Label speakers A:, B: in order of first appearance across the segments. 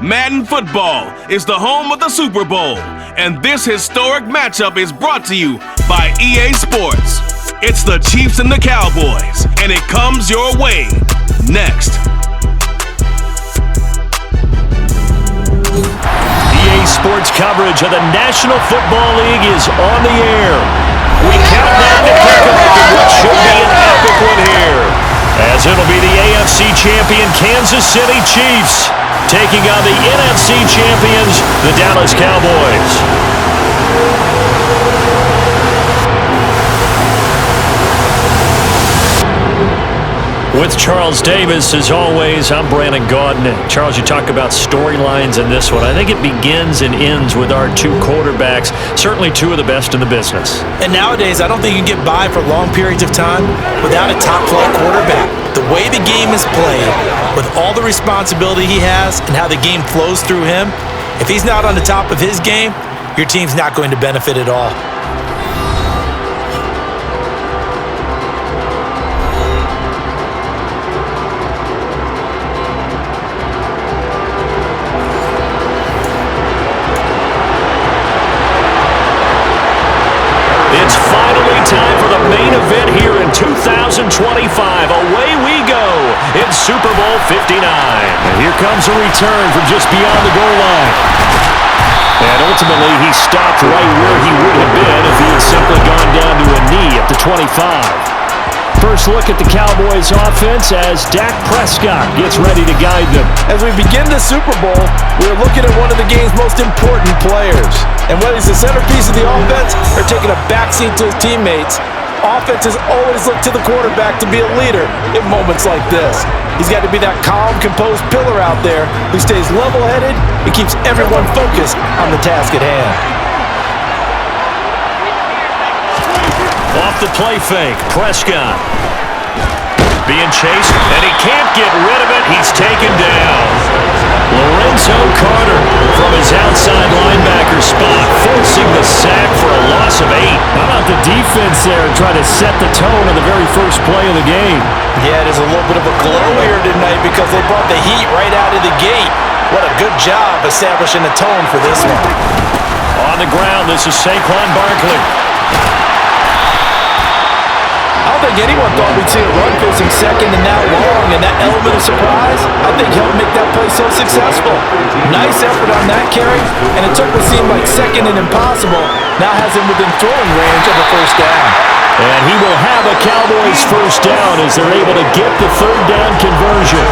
A: Madden football is the home of the Super Bowl, and this historic matchup is brought to you by EA Sports. It's the Chiefs and the Cowboys, and it comes your way next.
B: EA Sports coverage of the National Football League is on the air. We count down to kick off in what should be an epic one here, as it'll be the AFC champion Kansas City Chiefs taking on the NFC champions, the Dallas Cowboys. With Charles Davis, as always, I'm Brandon Gaudin. Charles, you talk about storylines in this one. I think it begins and ends with our two quarterbacks, certainly two of the best in the business.
C: And nowadays, I don't think you can get by for long periods of time without a top-flight quarterback. The way the game is played, with all the responsibility he has and how the game flows through him, if he's not on the top of his game, your team's not going to benefit at all.
B: It's finally time for the main event here in 2025. Away we go in Super Bowl 59. And here comes a return from just beyond the goal line. And ultimately, he stopped right where he would have been if he had simply gone down to a knee at the 25. First look at the Cowboys offense as Dak Prescott gets ready to guide them.
C: As we begin the Super Bowl, we're looking at one of the game's most important players. And whether he's the centerpiece of the offense or taking a backseat to his teammates, offenses always look to the quarterback to be a leader in moments like this. He's got to be that calm, composed pillar out there who stays level-headed and keeps everyone focused on the task at hand.
B: Off the play fake, Prescott being chased, and he can't get rid of it. He's taken down. Lorenzo Carter from his outside linebacker spot, forcing the sack for a loss of 8.
D: How about the defense there trying to set the tone on the very first play of the game?
C: Yeah, there's a little bit of a glow here tonight because they brought the heat right out of the gate. What a good job establishing the tone for this one.
B: On the ground, this is Saquon Barkley.
C: I don't think anyone thought we'd see a run facing second and now long, and that element of surprise, I think, helped make that play so successful. Nice effort on that carry, and it took what seemed like second and impossible, now has him within throwing range of a first down.
B: And he will have a Cowboys first down as they're able to get the third down conversion.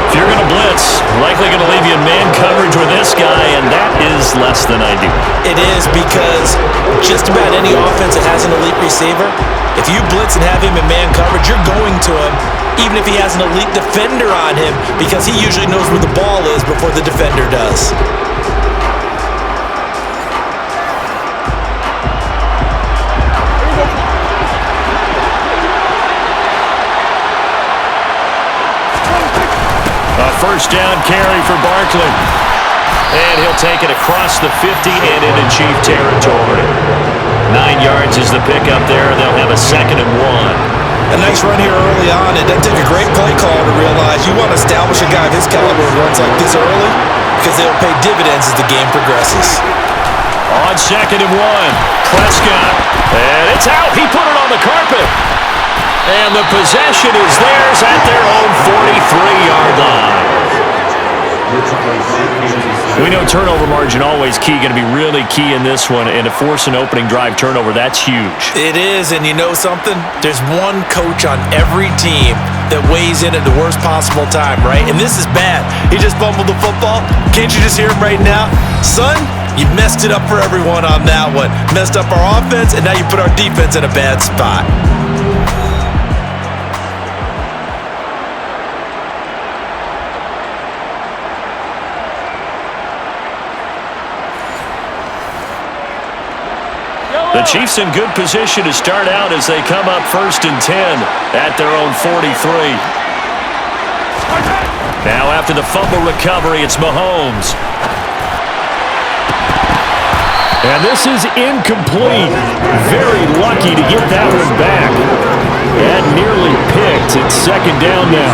B: If you're going to blitz, likely going to leave you in man coverage with this guy, and that is less than ideal.
C: It is because just about any offense that has an elite receiver, if you blitz and have him in man coverage, you're going to him, even if he has an elite defender on him, because he usually knows where the ball is before the defender does.
B: A first down carry for Barkley. And he'll take it across the 50 and into Chief territory. 9 yards is the pickup there, and they'll have a 2nd and 1.
C: A nice run here early on. It doesn't take a great play caller to realize you want to establish a guy of his caliber who runs like this early because they'll pay dividends as the game progresses.
B: On 2nd and 1, Prescott. And it's out. He put it on the carpet. And the possession is theirs at their own 43-yard line. We know turnover margin always key, going to be really key in this one, and to force an opening drive turnover, that's huge.
C: It is, and you know something? There's one coach on every team that weighs in at the worst possible time, right? And this is bad. He just fumbled the football. Can't you just hear him right now? Son, you messed it up for everyone on that one. Messed up our offense, and now you put our defense in a bad spot.
B: The Chiefs in good position to start out as they come up 1st and 10 at their own 43. Now after the fumble recovery, it's Mahomes.
D: And this is incomplete. Very lucky to get that one back. And nearly picked. It's 2nd down now.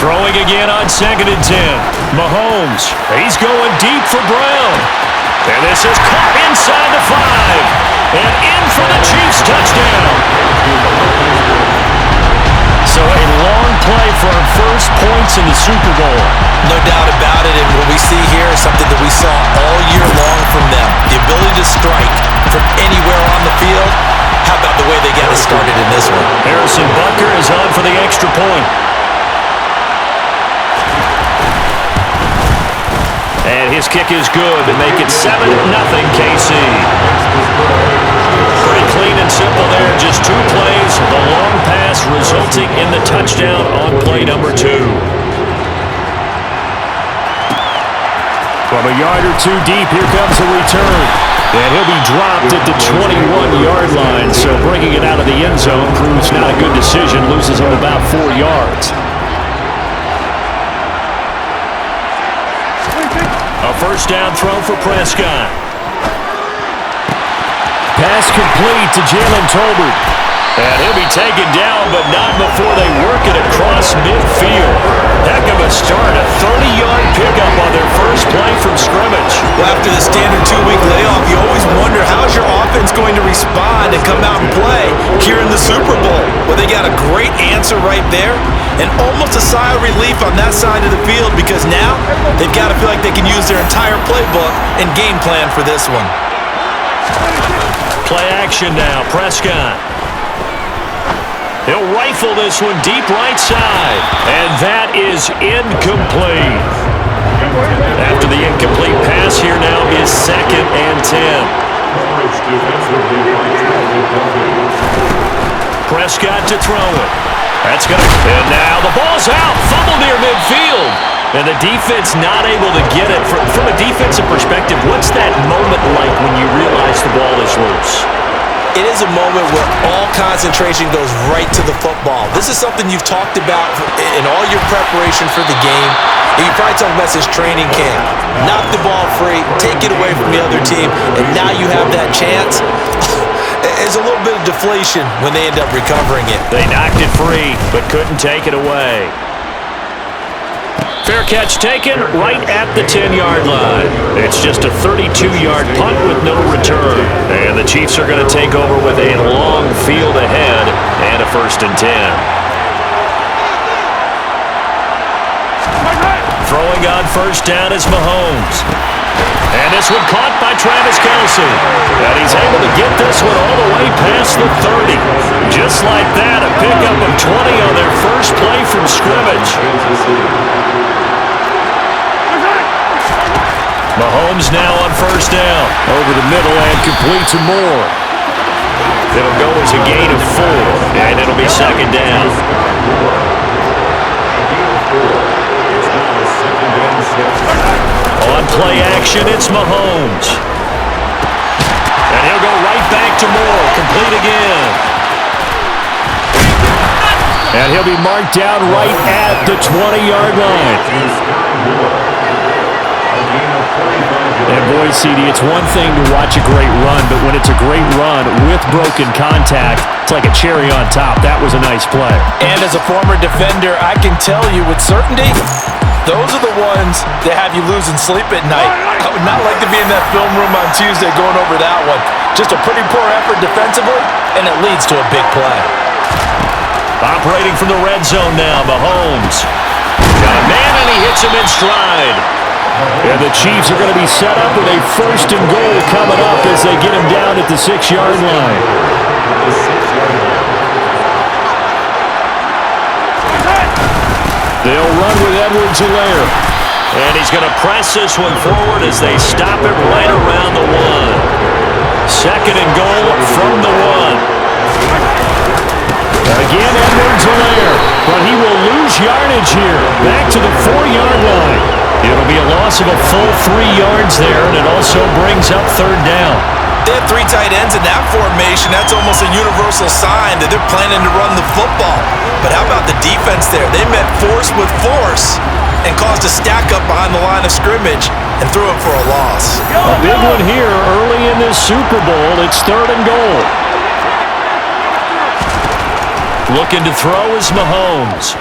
B: Throwing again on 2nd and 10. Mahomes, he's going deep for Brown. And this is caught inside the 5. And in for the Chiefs touchdown. So a long play for our first points in the Super Bowl.
C: No doubt about it, and what we see here is something that we saw all year long from them. The ability to strike from anywhere on the field. How about the way they got us started in this one?
B: Harrison Butker is on for the extra point. And his kick is good to make it 7-0 KC. Pretty clean and simple there. Just 2 plays. The long pass resulting in the touchdown on play number 2. From a yard or 2 deep, here comes a return. And he'll be dropped at the 21-yard line. So bringing it out of the end zone proves not a good decision. Loses him about 4 yards. A first down throw for Prescott. Pass complete to Jalen Tolbert. And he'll be taken down, but not before they work it across midfield. Heck of a start. A 30-yard pickup on their first play from scrimmage.
C: Well, after the standard 2-week layoff, you always wonder how's your offense going to respond and come out and play here in the Super Bowl. Well, they got a great answer right there and almost a sigh of relief on that side of the field because now they've got to feel like they can use their entire playbook and game plan for this one.
B: Play action now, Prescott. He'll rifle this one deep right side. And that is incomplete. After the incomplete pass, here now is 2nd and 10. Prescott to throw it. That's going to... And now the ball's out. Fumble near midfield. And the defense not able to get it. From a defensive perspective, what's that moment like when you realize the ball is loose?
C: It is a moment where all concentration goes right to the football. This is something you've talked about in all your preparation for the game. And you probably talked about since training camp. Knock the ball free, take it away from the other team, and now you have that chance. There's a little bit of deflation when they end up recovering it.
B: They knocked it free, but couldn't take it away. Fair catch taken right at the 10-yard line. It's just a 32-yard punt with no return. And the Chiefs are going to take over with a long field ahead and a 1st and 10. Throwing on first down is Mahomes. And this one caught by Travis Kelce. And he's able to get this one all the way past the 30. Just like that, a pickup of 20 on their first play from scrimmage. Mahomes now on first down. Over the middle and complete to Moore. It'll go as a gain of 4, and it'll be 2nd down. On play action, it's Mahomes. And he'll go right back to Moore. Complete again. And he'll be marked down right at the 20-yard line. And boy, CD, it's one thing to watch a great run, but when it's a great run with broken contact, it's like a cherry on top. That was a nice play.
C: And as a former defender, I can tell you with certainty, those are the ones that have you losing sleep at night. I would not like to be in that film room on Tuesday going over that one. Just a pretty poor effort defensively, and it leads to a big play.
B: Operating from the red zone now, Mahomes. Got a man, and he hits him in stride. And the Chiefs are going to be set up with a 1st and goal coming up as they get him down at the 6-yard line. They'll run with Edwards-Helaire. And he's going to press this one forward as they stop it right around the 1. 2nd and goal from the 1. Again, Edwards-Helaire. But he will lose yardage here. Back to the 4-yard line. It'll be a loss of a full 3 yards there, and it also brings up 3rd down.
C: They have 3 tight ends in that formation. That's almost a universal sign that they're planning to run the football. But how about the defense there? They met force with force and caused a stack up behind the line of scrimmage and threw it for a loss.
B: A big one here early in this Super Bowl. It's 3rd and goal. Looking to throw is Mahomes.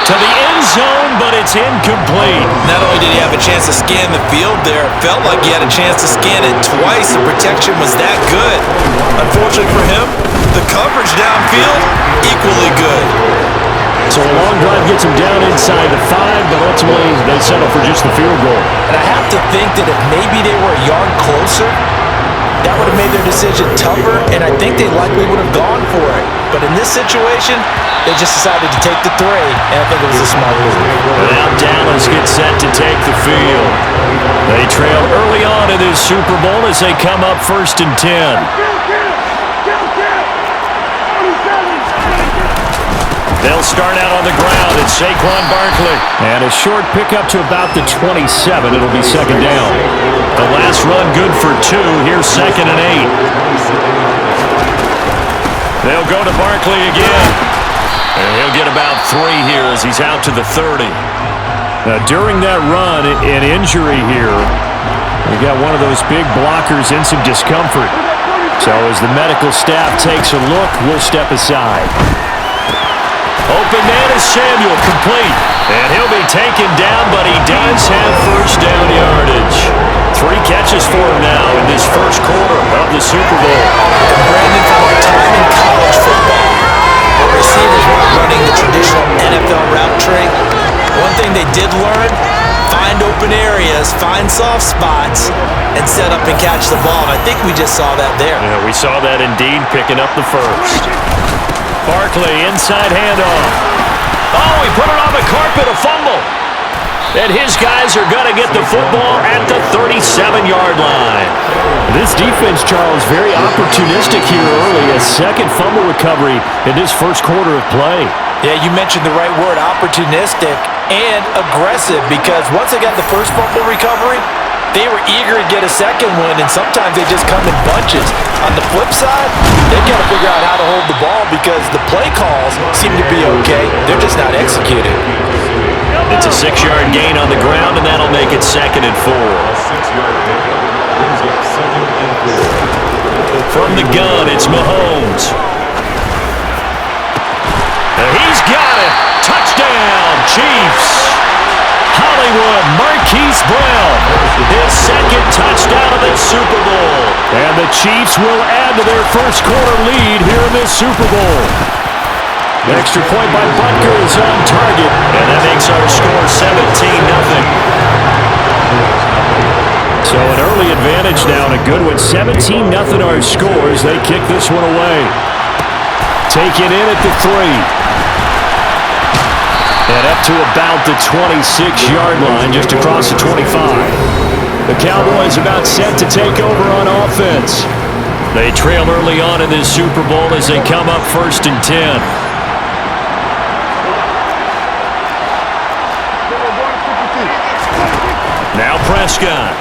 B: To the end zone, but it's incomplete.
C: Not only did he have a chance to scan the field there, it felt like he had a chance to scan it twice. The protection was that good. Unfortunately for him, the coverage downfield, equally good.
D: So a long drive gets him down inside the 5, but ultimately they settle for just the field goal.
C: And I have to think that if maybe they were a yard closer, that would have made their decision tougher, and I think they likely would have gone for it. But in this situation, they just decided to take the 3, and I think it was a smart move.
B: Now Dallas gets set to take the field. They trail early on in this Super Bowl as they come up 1st and 10. They'll start out on the ground. It's Saquon Barkley.
D: And a short pickup to about the 27. It'll be 2nd down.
B: The last run good for 2. Here's 2nd and 8. They'll go to Barkley again. And he'll get about 3 here as he's out to the 30.
D: Now, during that run, an injury here, we got one of those big blockers in some discomfort. So as the medical staff takes a look, we'll step aside.
B: Open man is Samuel, complete. And he'll be taken down, but he does have 1st down yardage. 3 catches for him now in this 1st quarter of the Super Bowl.
C: Brandon, from our time in college football, where receivers weren't running the traditional NFL route tree, one thing they did learn, find open areas, find soft spots, and set up and catch the ball. And I think we just saw that there.
B: Yeah, we saw that indeed, picking up the 1st. Barkley, inside handoff. Oh, he put it on the carpet, a fumble. And his guys are going to get the football at the 37-yard line.
D: This defense, Charles, very opportunistic here early. A 2nd fumble recovery in this 1st quarter of play.
C: Yeah, you mentioned the right word, opportunistic and aggressive, because once they got the 1st fumble recovery, they were eager to get a 2nd one, and sometimes they just come in bunches. On the flip side, they've got to figure out how to hold the ball because the play calls seem to be okay. They're just not executing.
B: It's a 6-yard gain on the ground, and that'll make it 2nd and 4. From the gun, it's Mahomes. And he's got it. Touchdown, Chiefs. Hollywood, Marquise Brown, his 2nd touchdown of this Super Bowl.
D: And the Chiefs will add to their 1st quarter lead here in this Super Bowl. The extra point by Butker is on target.
B: And that makes our score 17-0.
D: So an early advantage now and a good one. 17-0 our scores. They kick this one away. Taken in at the 3. And up to about the 26-yard line, just across the 25. The Cowboys about set to take over on offense.
B: They trail early on in this Super Bowl as they come up 1st and 10. Now Prescott.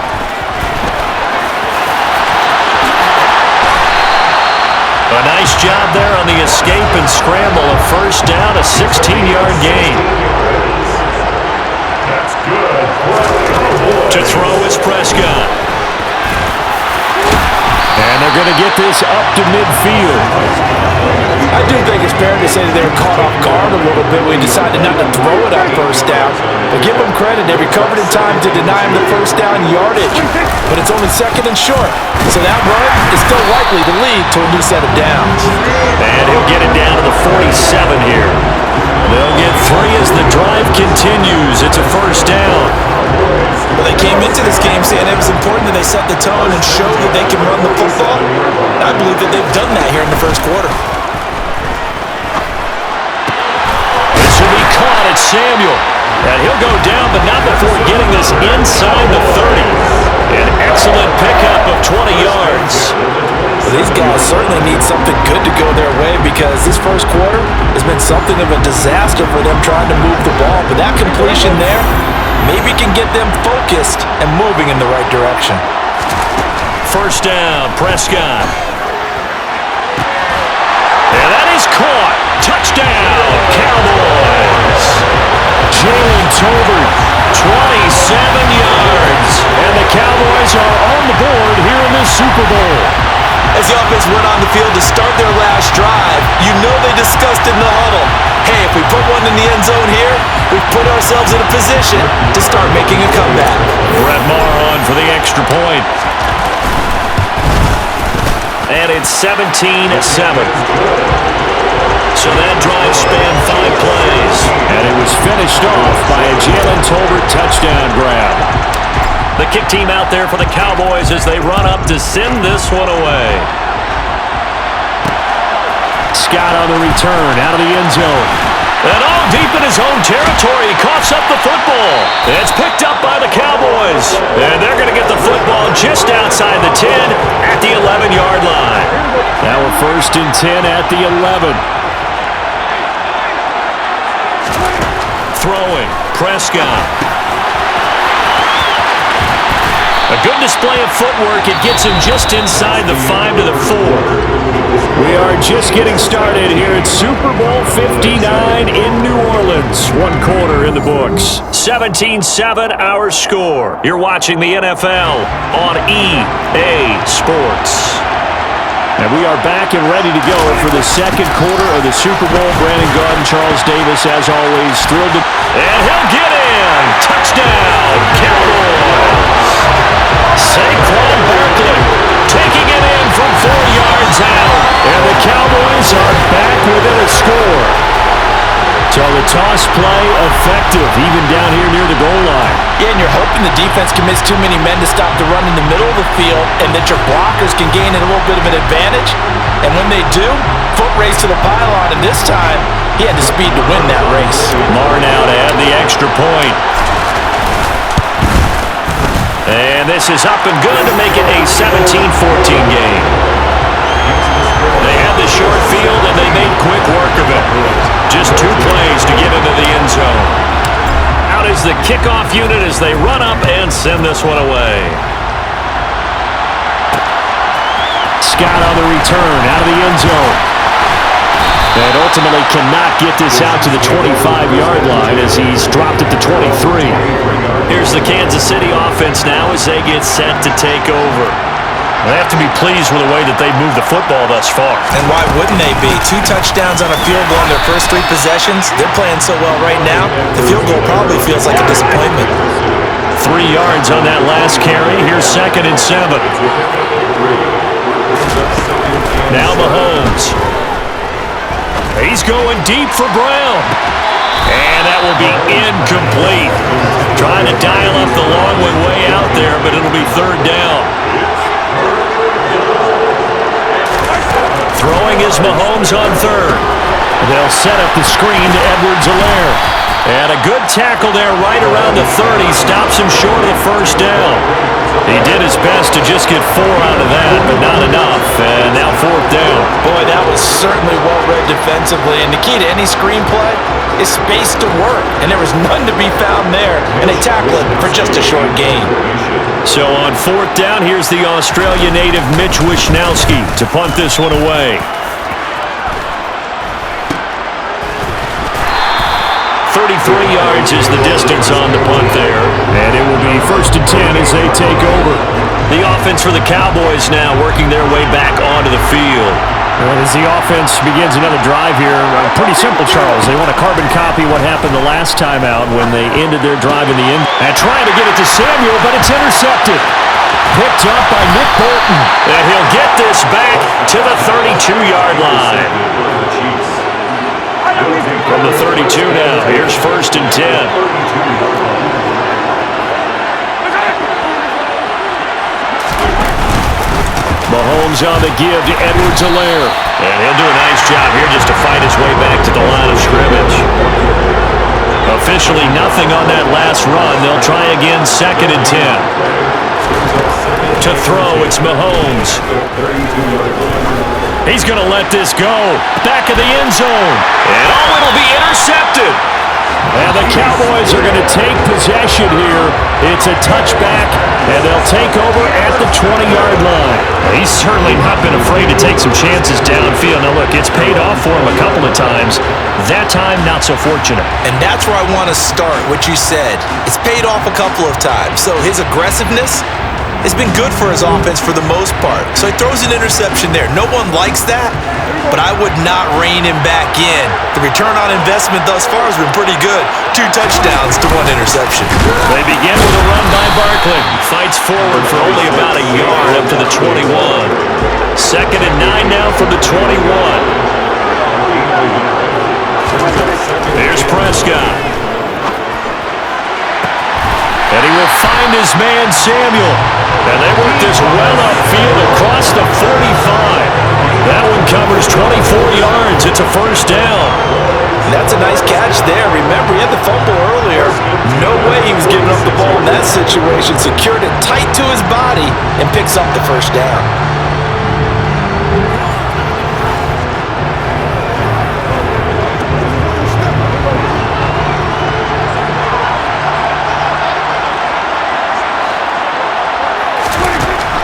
B: A nice job there on the escape and scramble. A 1st down, a 16-yard gain. That's good. To throw is Prescott.
D: And they're going to get this up to midfield.
C: I do think it's fair to say that they were caught off guard a little bit. We decided not to throw it on 1st down. But give them credit. They recovered in time to deny him the 1st down yardage. But it's only 2nd and short. So that run is still likely to lead to a new set of downs.
B: And he'll get it down to the 47 here. They'll get 3 as the drive continues. It's a 1st down.
C: Well, they came into this game saying it was important that they set the tone and show that they can run the football. I believe that they've done that here in the 1st quarter.
B: This will be caught at Samuel. And he'll go down, but not before getting this inside the 30. An excellent pickup of 20 yards.
C: Well, these guys certainly need something good to go their way because this 1st quarter has been something of a disaster for them trying to move the ball. But that completion there maybe can get them focused and moving in the right direction.
B: 1st down, Prescott. And that is caught. Touchdown, Cowboys.
D: Jalen Tolbert,
B: 27 yards.
D: and the Cowboys are on the board here in this Super Bowl.
C: As the offense went on the field to start their last drive, you know they discussed in the huddle, hey, if we put one in the end zone here, themselves in a position to start making a comeback.
B: Brett Maher on for the extra point. And it's 17-7. So that drive spanned 5 plays.
D: And it was finished off by a Jalen Tolbert touchdown grab.
B: The kick team out there for the Cowboys as they run up to send this one away.
D: Scott on the return, out of the end zone.
B: And all deep in his own territory, he coughs up the football. It's picked up by the Cowboys. And they're going to get the football just outside the 10 at the 11-yard line.
D: Now we're 1st and 10 at the 11.
B: Throwing, Prescott. A good display of footwork. It gets him just inside the 5 to the 4.
D: We are just getting started here at Super Bowl 59 in New Orleans. 1 quarter in the books.
B: 17-7 our score. You're watching the NFL on EA Sports.
D: And we are back and ready to go for the 2nd quarter of the Super Bowl. Brandon Gaudin, Charles Davis, as always, thrilled to...
B: And he'll get in! Touchdown, Cowboys! Saquon Barkley taking it in from 4 yards out.
D: And the Cowboys are back within a score. So the toss play effective, even down here near the goal line.
C: Yeah, and you're hoping the defense commits too many men to stop the run in the middle of the field and that your blockers can gain a little bit of an advantage. And when they do, foot race to the pylon, and this time, he had the speed to win that race.
B: Maher now to add the extra point. And this is up and good to make it a 17-14 game. They had the short field, and they made quick work of it. Just 2 plays to get into the end zone. Out is the kickoff unit as they run up and send this one away.
D: Scott on the return, out of the end zone. And ultimately cannot get this out to the 25-yard line as he's dropped at the 23.
B: Here's the Kansas City offense now as they get set to take over. They have to be pleased with the way that they've moved the football thus far.
C: And why wouldn't they be? 2 touchdowns on a field goal in their first 3 possessions. They're playing so well right now, the field goal probably feels like a disappointment.
B: 3 yards on that last carry. Here's 2nd and 7. Now Mahomes. He's going deep for Brown. And that will be incomplete. Trying to dial up the long way out there, but it'll be 3rd down. Throwing is Mahomes on 3rd.
D: They'll set up the screen to Edwards-Helaire.
B: And a good tackle there right around the 30. Stops him short of the 1st down. He did his best to just get 4 out of that, but not enough. And now 4th down.
C: Boy, that was certainly well-read defensively. And the key to any screenplay is space to work. And there was none to be found there. And they tackle it for just a short gain.
B: So on 4th down, here's the Australia native Mitch Wishnowsky to punt this one away. 33 yards is the distance on the punt there.
D: And it will be 1st and 10 as they take over.
B: The offense for the Cowboys now working their way back onto the field.
D: And as the offense begins another drive here, pretty simple, Charles. They want to carbon copy what happened the last time out when they ended their drive in the end.
B: And trying to get it to Samuel, but it's intercepted.
D: Picked up by Nick Bolton.
B: And he'll get this back to the 32-yard line. From the 32 now, here's 1st and 10.
D: Mahomes on the give to Edwards-Helaire.
B: And he'll do a nice job here just to fight his way back to the line of scrimmage. Officially nothing on that last run. They'll try again 2nd and 10. To throw, it's Mahomes. He's going to let this go. Back of the end zone. And it'll be intercepted.
D: And the Cowboys are going to take possession here. It's a touchback, and they'll take over at the 20-yard line.
B: He's certainly not been afraid to take some chances downfield. Now, look, it's paid off for him a couple of times. That time, not so fortunate.
C: And that's where I want to start, what you said. It's paid off a couple of times. So his aggressiveness has been good for his offense for the most part. So he throws an interception there. No one likes that, but I would not rein him back in. The return on investment thus far has been pretty good. 2 touchdowns to 1 interception.
B: They begin with a run by Barkley. Fights forward for only about a yard up to the 21. 2nd and 9 now from the 21. Here's Prescott. And he will find his man, Samuel. And they work this well upfield across the 45. That one covers 24 yards. It's a first down.
C: That's a nice catch there. Remember, he had the fumble earlier. No way he was giving up the ball in that situation. Secured it tight to his body and picks up the first down.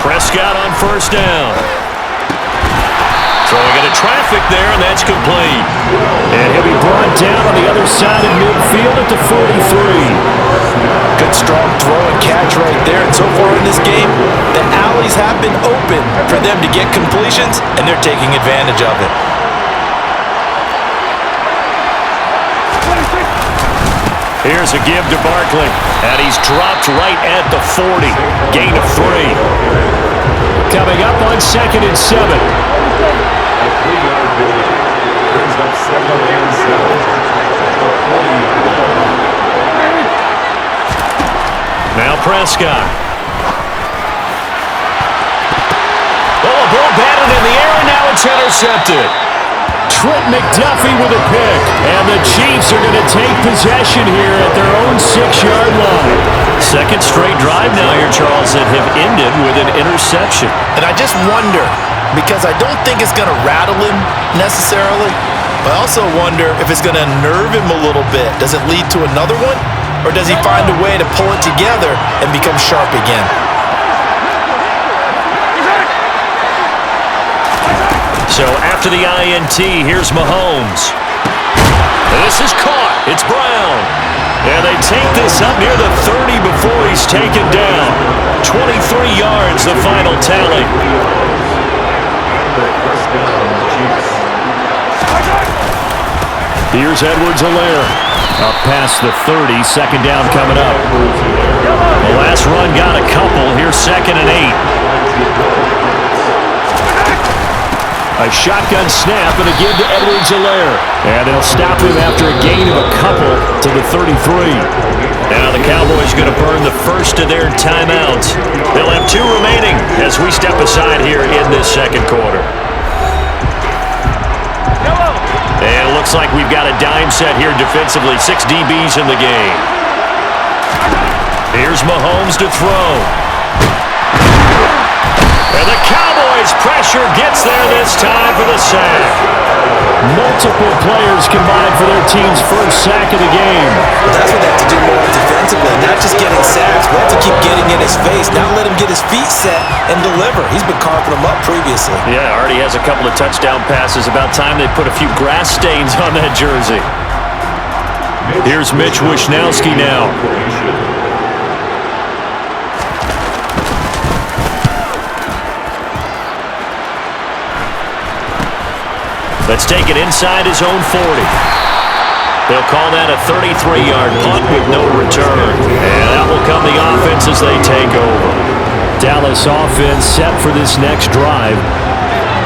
B: Prescott on first down. Throwing into traffic there, and that's complete.
D: And he'll be brought down on the other side of midfield at the 43.
C: Good strong throw and catch right there. And so far in this game, the alleys have been open for them to get completions, and they're taking advantage of it.
B: Here's a give to Barkley, and he's dropped right at the 40. Gain of 3.
D: Coming up on 2nd and 7.
B: Now Prescott. Oh, a ball batted in the air, and now it's intercepted.
D: Trent McDuffie with a pick. And the Chiefs are going to take possession here at their own 6-yard line.
B: 2nd straight drive now here, Charles, that have ended with an interception.
C: And I just wonder, because I don't think it's going to rattle him necessarily, but I also wonder if it's going to nerve him a little bit. Does it lead to another one? Or does he find a way to pull it together and become sharp again?
B: So after the INT, here's Mahomes. This is caught. It's Brown. And they take this up near the 30 before he's taken down. 23 yards, the final tally.
D: Here's Edwards-Helaire. Up past the 30, 2nd down coming up.
B: The last run got a couple. Here's 2nd and 8.
D: A shotgun snap and a give to Edwards-Helaire. And they'll stop him after a gain of a couple to the 33.
B: Now the Cowboys going to burn the first of their timeouts. They'll have 2 remaining as we step aside here in this 2nd quarter. And it looks like we've got a dime set here defensively. 6 DBs in the game. Here's Mahomes to throw. And the Cowboys pressure gets there this time for the sack.
D: Multiple players combined for their team's first sack of the game.
C: That's what they have to do more defensively, not just getting sacks. We have to keep getting in his face, not let him get his feet set and deliver. He's been carving them up previously.
B: Yeah, already has a couple of touchdown passes. About time they put a few grass stains on that jersey. Here's Mitch Wishnowsky now. Let's take it inside his own 40. They'll call that a 33-yard punt with no return. And that will come the offense as they take over.
D: Dallas offense set for this next drive.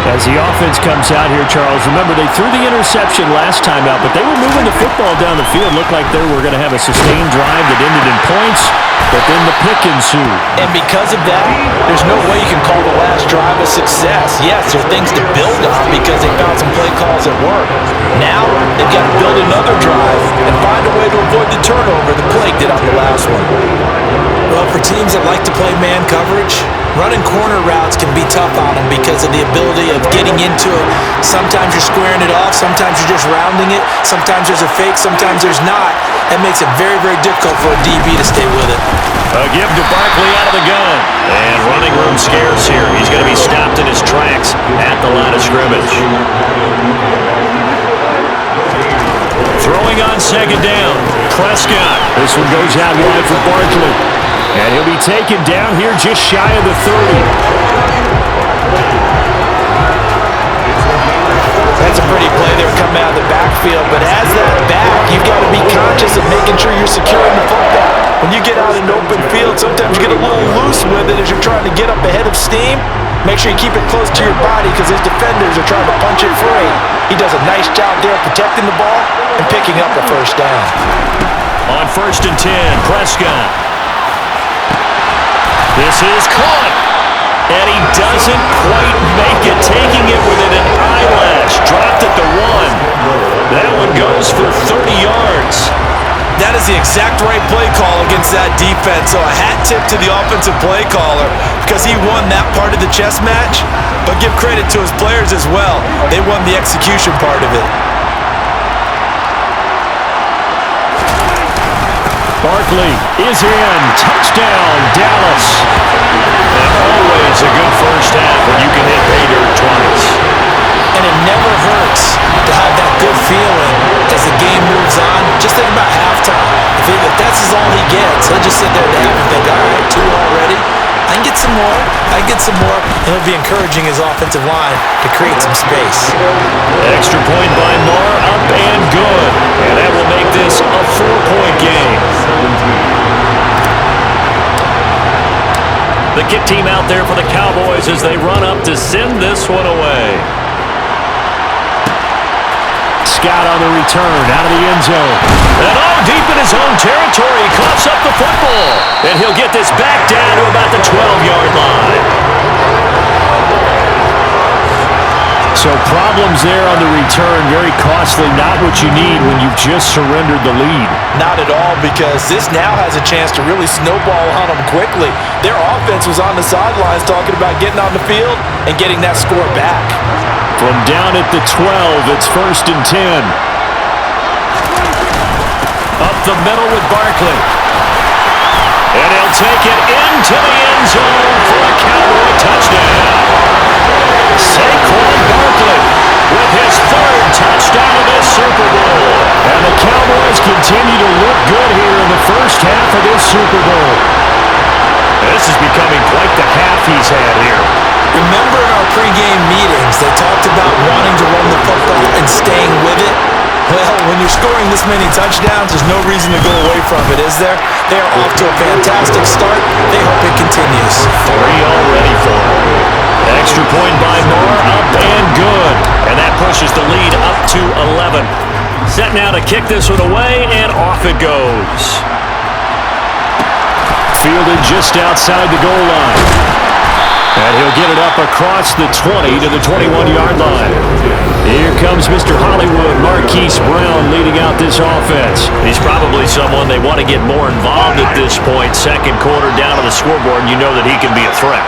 D: As the offense comes out here, Charles, remember they threw the interception last time out, but they were moving the football down the field. Looked like they were going to have a sustained drive that ended in points, but then the pick ensued.
C: And because of that, there's no way you can call the last drive a success. Yes, there are things to build on because they found some play calls that work. Now, they've got to build another drive and find a way to avoid the turnover the plague did on the last one. Well, for teams that like to play man coverage, running corner routes can be tough on them because of the ability of getting into it. Sometimes you're squaring it off, sometimes you're just rounding it, sometimes there's a fake, sometimes there's not. That makes it very, very difficult for a DB to stay with it.
B: A give to Barkley out of the gun. And running room scarce here. He's going to be stopped in his tracks at the line of scrimmage. Throwing on 2nd down. Prescott.
D: This one goes out wide for Barkley. And he'll be taken down here just shy of the 30.
C: That's a pretty play there coming out of the backfield, but as that back, you've got to be conscious of making sure you're securing the football. When you get out in an open field, sometimes you get a little loose with it as you're trying to get up ahead of steam. Make sure you keep it close to your body because his defenders are trying to punch it free. He does a nice job there protecting the ball and picking up a first down.
B: On 1st and 10, Prescott. This is caught. And he doesn't quite make it, taking it within an eyelash. Dropped at the 1. That one goes for 30 yards.
C: That is the exact right play call against that defense. So a hat tip to the offensive play caller because he won that part of the chess match. But give credit to his players as well. They won the execution part of it.
D: Barkley is in. Touchdown, Dallas.
B: And always a good first half when you can hit pay dirt twice.
C: And it never hurts to have that good feeling as the game moves on. Just think about halftime. If that's all he gets, he'll just sit there and think, all right, 2 already. I can get some more. I can get some more. And he'll be encouraging his offensive line to create some space.
B: Extra point by Marr, up and good. And that will make this a 4-point game. The kick team out there for the Cowboys as they run up to send this one away.
D: Scott on the return, out of the end zone.
B: And deep in his own territory, he coughs up the football. And he'll get this back down to about the 12-yard line.
D: So problems there on the return, very costly, not what you need when you've just surrendered the lead.
C: Not at all, because this now has a chance to really snowball on them quickly. Their offense was on the sidelines talking about getting on the field and getting that score back.
D: From down at the 12, it's 1st and 10.
B: Up the middle with Barkley. And he'll take it into the end zone for a Cowboy touchdown. Saquon Barkley with his 3rd touchdown of this Super Bowl.
D: And the Cowboys continue to look good here in the first half of this Super Bowl.
B: This is becoming quite the half he's had here.
C: Remember in our pregame meetings, they talked about wanting to run the football and staying with it? Well, when you're scoring this many touchdowns, there's no reason to go away from it, is there? They are off to a fantastic start. They hope it continues.
B: 3 already for them. Extra point by Marr, up and good. And that pushes the lead up to 11. Set now to kick this one away, and off it goes.
D: Fielded just outside the goal line. And he'll get it up across the 20 to the 21-yard line. Here comes Mr. Hollywood, Marquise Brown, leading out this offense.
B: He's probably someone they want to get more involved at this point. 2nd quarter down on the scoreboard, and you know that he can be a threat.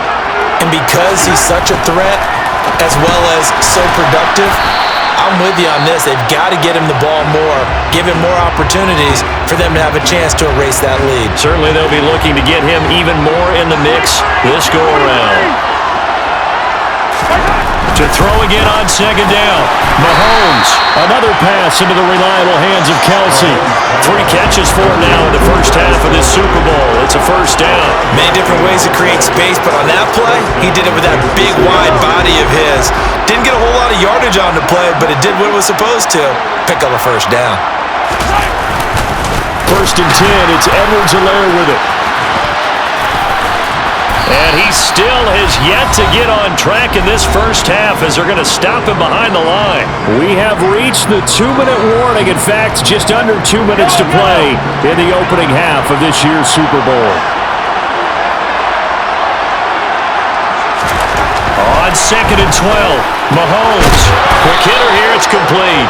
C: And because he's such a threat, as well as so productive, I'm with you on this. They've got to get him the ball more, give him more opportunities for them to have a chance to erase that lead.
B: Certainly they'll be looking to get him even more in the mix this go-around. To throw again on 2nd down. Mahomes, another pass into the reliable hands of Kelce. 3 catches for him now in the first half of this Super Bowl. It's a first down.
C: Many different ways to create space, but on that play, he did it with that big, wide body of his. Didn't get a whole lot of yardage on the play, but it did what it was supposed to. Pick up a first down.
D: 1st and 10, it's Edwards-Helaire with it.
B: And he still has yet to get on track in this first half as they're going to stop him behind the line.
D: We have reached the 2-minute warning. In fact, just under 2 minutes to play in the opening half of this year's Super Bowl.
B: On 2nd and 12, Mahomes. Quick hitter here, it's complete.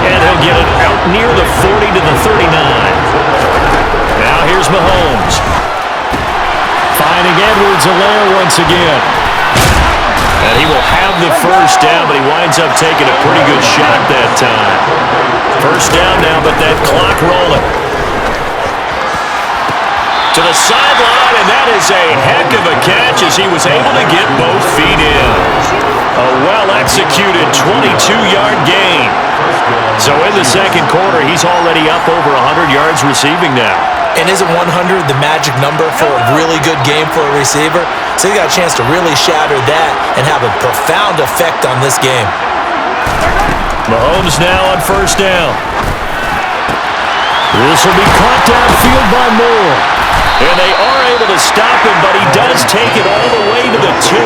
B: And he'll get it out near the 40 to the 39. Now here's Mahomes.
D: Finding Edwards-Helaire once again.
B: And he will have the first down, but he winds up taking a pretty good shot that time. First down now, but that clock rolling. To the sideline, and that is a heck of a catch as he was able to get both feet in. A well-executed 22-yard gain. So in the 2nd quarter, he's already up over 100 yards receiving now.
C: And isn't 100 the magic number for a really good game for a receiver? So he got a chance to really shatter that and have a profound effect on this game.
B: Mahomes now on first down. This will be caught downfield by Moore. And they are able to stop him, but he does take it all the way to the 2.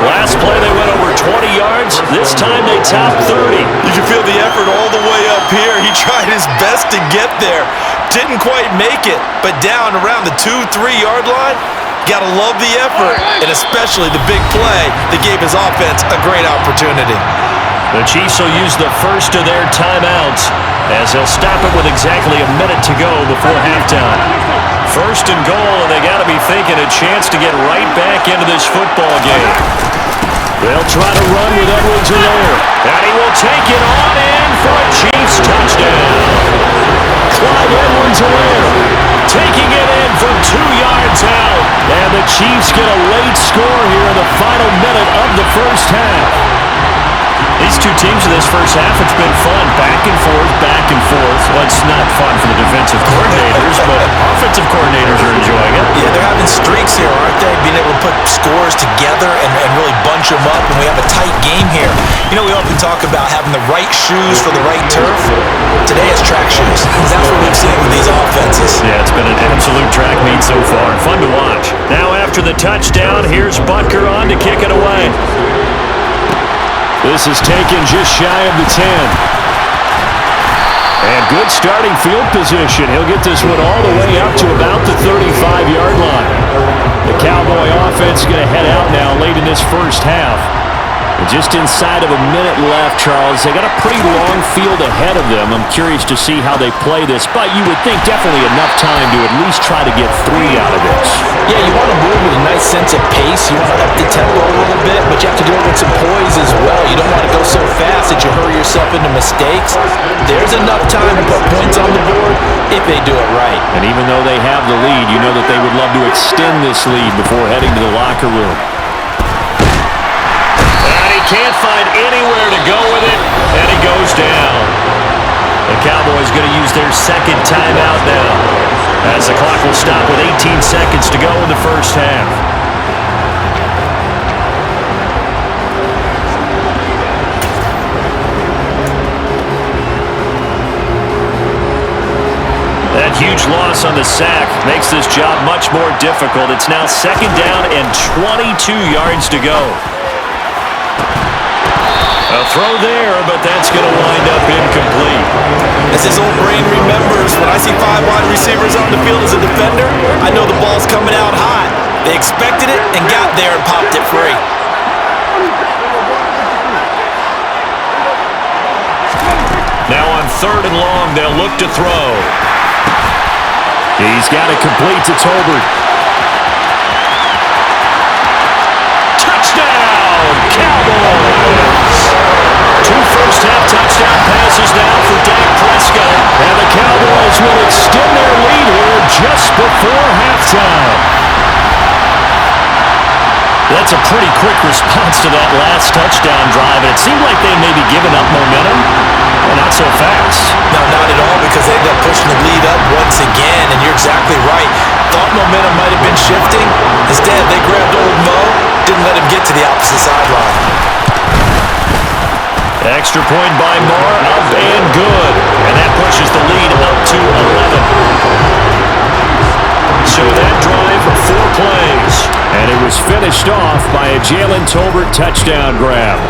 B: Last play they went over 20 yards. This time they topped 30.
C: You can feel the effort all the way up here. He tried his best to get there. Didn't quite make it, but down around the 2-3 yard line, gotta love the effort, and especially the big play that gave his offense a great opportunity.
B: The Chiefs will use the first of their timeouts as they'll stop it with exactly a minute to go before halftime. First and goal, and they got to be thinking a chance to get right back into this football game. They'll try to run with Edwards-Helaire, and he will take it on in for a Chiefs touchdown. Clyde Edwards-Helaire taking it in from 2 yards out, and the Chiefs get a late score here in the final minute of the first half. These two teams in this first half, it's been fun. Back and forth, back and forth. Well, it's not fun for the defensive coordinators, but offensive coordinators are enjoying it.
C: Yeah, they're having streaks here, aren't they? Being able to put scores together and really bunch them up, and we have a tight game here. You know, we often talk about having the right shoes for the right turf. Today it's track shoes, because that's what we've seen with these offenses.
B: Yeah, it's been an absolute track meet so far, and fun to watch. Now after the touchdown, here's Butker on to kick it away. This is taken just shy of the 10. And good starting field position. He'll get this one all the way up to about the 35-yard line. The Cowboy offense is going to head out now late in this first half. And just inside of a minute left, Charles. They got a pretty long field ahead of them. I'm curious to see how they play this, but you would think definitely enough time to at least try to get 3 out of this.
C: Yeah, you want to move with a nice sense of pace. You want to up the tempo a little bit, but you have to do it with some poise as well. You don't want to go so fast that you hurry yourself into mistakes. There's enough time to put points on the board if they do it right.
B: And even though they have the lead, you know that they would love to extend this lead before heading to the locker room. Can't find anywhere to go with it, and he goes down. The Cowboys going to use their second timeout now, as the clock will stop with 18 seconds to go in the first half. That huge loss on the sack makes this job much more difficult. It's now second down and 22 yards to go. A throw there, but that's going to wind up incomplete.
C: As his old brain remembers, when I see 5 wide receivers on the field as a defender, I know the ball's coming out hot. They expected it and got there and popped it free.
B: Now on 3rd and long, they'll look to throw. He's got it complete to Tolbert. Touchdown, Cowboys! 2 first-half touchdown passes now for Dak Prescott. And the Cowboys will extend their lead here just before halftime. That's a pretty quick response to that last touchdown drive. And it seemed like they may be giving up momentum. Well, not so fast.
C: No, not at all, because they ended up pushing the lead up once again. And you're exactly right. Thought momentum might have been shifting. Instead, they grabbed old Mo, didn't let him get to the opposite sideline.
B: Extra point by Moore, up and good. And that pushes the lead up to 11. So that drive for 4 plays. And it was finished off by a Jalen Tolbert touchdown grab.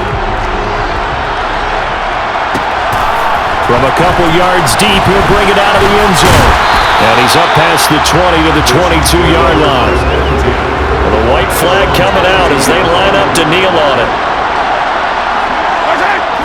B: From a couple yards deep, he'll bring it out of the end zone. And he's up past the 20 to the 22-yard line. Well, the white flag coming out as they line up to kneel on it.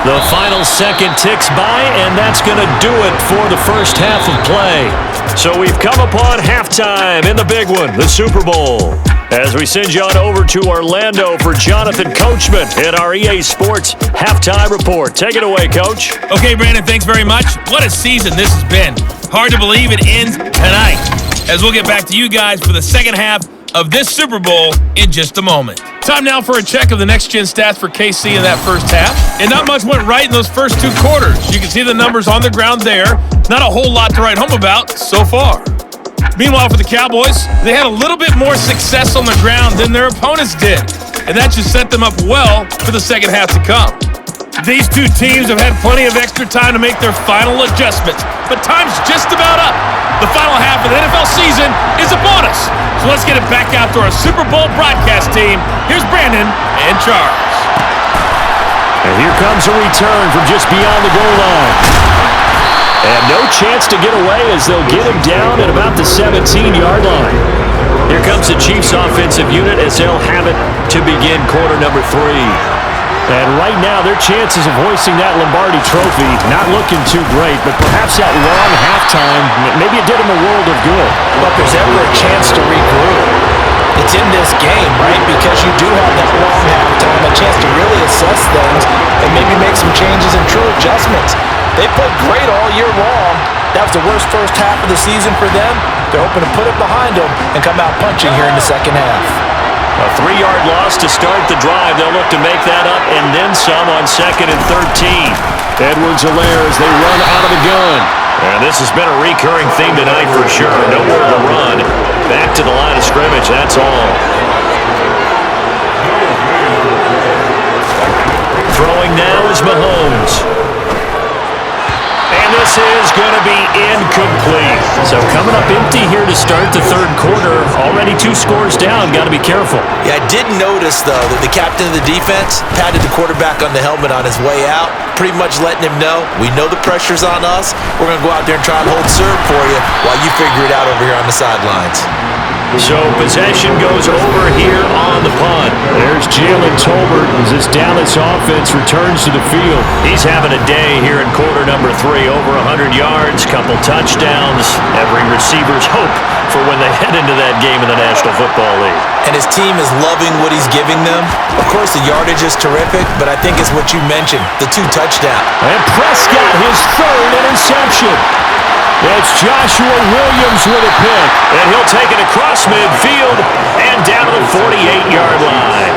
B: The final second ticks by, and that's going to do it for the first half of play. So we've come upon halftime in the big one, the Super Bowl. As we send you on over to Orlando for Jonathan Coachman in our EA Sports Halftime Report. Take it away, Coach.
E: Okay, Brandon, thanks very much. What a season this has been. Hard to believe it ends tonight, as we'll get back to you guys for the second half of this Super Bowl in just a moment. Time now for a check of the next-gen stats for KC in that first half. And not much went right in those first 2 quarters. You can see the numbers on the ground there. Not a whole lot to write home about so far. Meanwhile, for the Cowboys, they had a little bit more success on the ground than their opponents did, and that should set them up well for the second half to come. These two teams have had plenty of extra time to make their final adjustments, but time's just about up. The final half of the NFL season is upon us. So let's get it back out to our Super Bowl broadcast team. Here's Brandon and Charles.
D: And here comes a return from just beyond the goal line. And no chance to get away as they'll get him down at about the 17-yard line. Here comes the Chiefs offensive unit as they'll have it to begin quarter number 3. And right now, their chances of hoisting that Lombardi trophy not looking too great, but perhaps that long halftime, maybe it did them a world of good.
C: But if there's ever a chance to regroup, it's in this game, right? Because you do have that long halftime, a chance to really assess things and maybe make some changes and true adjustments. They played great all year long. That was the worst first half of the season for them. They're hoping to put it behind them and come out punching here in the second half.
D: A 3-yard loss to start the drive. They'll look to make that up and then some on 2nd and 13. Edwards-Helaire as they run out of the gun. And this has been a recurring theme tonight for sure. Nowhere to run. Back to the line of scrimmage, that's all. Throwing now is Mahomes. And this is going to be incomplete. So coming up empty here to start the third quarter. Already 2 scores down. Got to be careful.
C: Yeah, I did notice, though, that the captain of the defense patted the quarterback on the helmet on his way out, pretty much letting him know, we know the pressure's on us. We're going to go out there and try and hold serve for you while you figure it out over here on the sidelines.
D: So possession goes over here on the punt. There's Jalen Tolbert as this Dallas offense returns to the field. He's having a day here in quarter number 3. Over 100 yards, couple touchdowns. Every receiver's hope for when they head into that game in the National Football League.
C: And his team is loving what he's giving them. Of course, the yardage is terrific, but I think it's what you mentioned, the 2 touchdowns.
D: And Prescott, his 3rd interception. It's Joshua Williams with a pick. And he'll take it across midfield and down to the 48-yard line.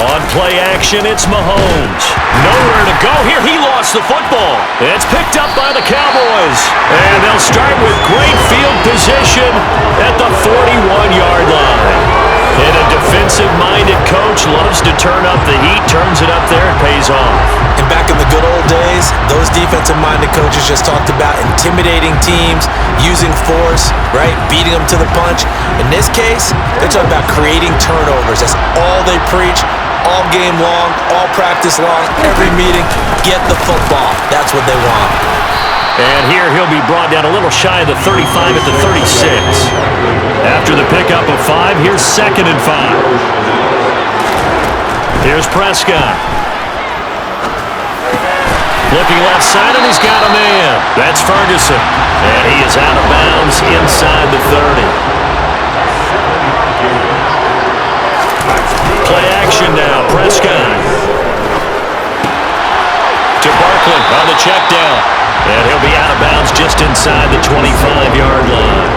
D: On play action, it's Mahomes. Nowhere to go here. He lost the football. It's picked up by the Cowboys. And they'll start with great field position at the 41-yard line. And a defensive-minded coach loves to turn up the heat, turns it up there, and pays off.
C: And back in the good old days, those defensive-minded coaches just talked about intimidating teams, using force, right, beating them to the punch. In this case, they're talking about creating turnovers. That's all they preach, all game long, all practice long, every meeting. Get the football. That's what they want.
D: And here he'll be brought down a little shy of the 35 at the 36. After the pickup of 5, here's 2nd and 5. Here's Prescott. Looking left side, and he's got a man. That's Ferguson. And he is out of bounds inside the 30. Play action now. Prescott. To Barkley on the check down. And he'll be out of bounds just inside the 25-yard line.